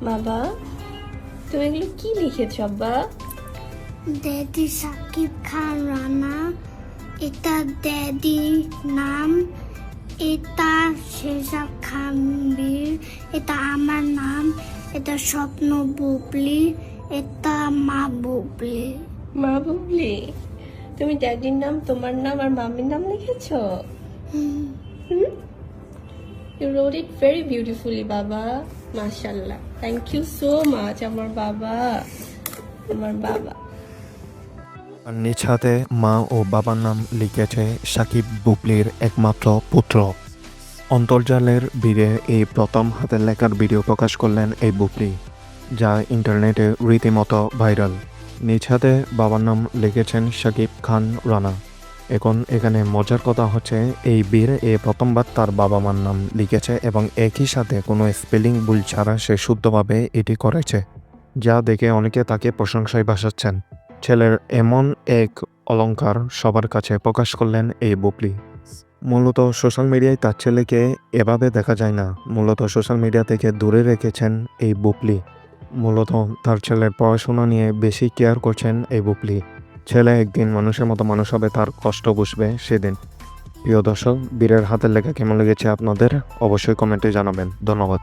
বাবা, তুমি এগুলো কি লিখেছ আব্বা? ড্যাডি সাকিব খান রানা, এটা ড্যাডি নাম, এটা শেজাব খান বীর, এটা আমার নাম, এটা স্বপ্ন বুবলি, এটা মা বুবলি। মা বুবলি, তুমি ড্যাডির নাম, তোমার নাম আর মামির নাম লিখেছ? You wrote it very beautifully, বাবা। মাশাআল্লাহ, থ্যাংক ইউ সো মাচ আমার বাবা। আর নিজ হাতে মা ও বাবার নাম লিখেছে সাকিব বুবলির একমাত্র পুত্র। অন্তর্জালের ভিড়ে এই প্রথম হাতের লেখার ভিডিও প্রকাশ করলেন এই বুবলি, যা ইন্টারনেটে রীতিমতো ভাইরাল। নিজ হাতে বাবার নাম লিখেছেন সাকিব খান রানা। এখন এখানে মজার কথা হচ্ছে, এই বীর প্রথমবার তার বাবা মার নাম লিখেছে এবং একই সাথে কোনো স্পেলিং ভুল ছাড়া সে শুদ্ধভাবে এটি করেছে, যা দেখে অনেকে তাকে প্রশংসায় ভাসাচ্ছেন। ছেলের এমন এক অলংকার সবার কাছে প্রকাশ করলেন এই বুবলি। মূলত সোশ্যাল মিডিয়ায় তার ছেলেকে এভাবে দেখা যায় না, মূলত সোশ্যাল মিডিয়া থেকে দূরে রেখেছেন এই বুবলি। মূলত তার ছেলের পড়াশোনা নিয়ে বেশি কেয়ার করছেন এই বুবলি। ছেলে একদিন মানুষের মতো মানুষ হবে, তার কষ্ট বুঝবে সেদিন। প্রিয় দর্শক, বীরের হাতের লেখা কেমন লেগেছে আপনাদের অবশ্যই কমেন্টে জানাবেন। ধন্যবাদ।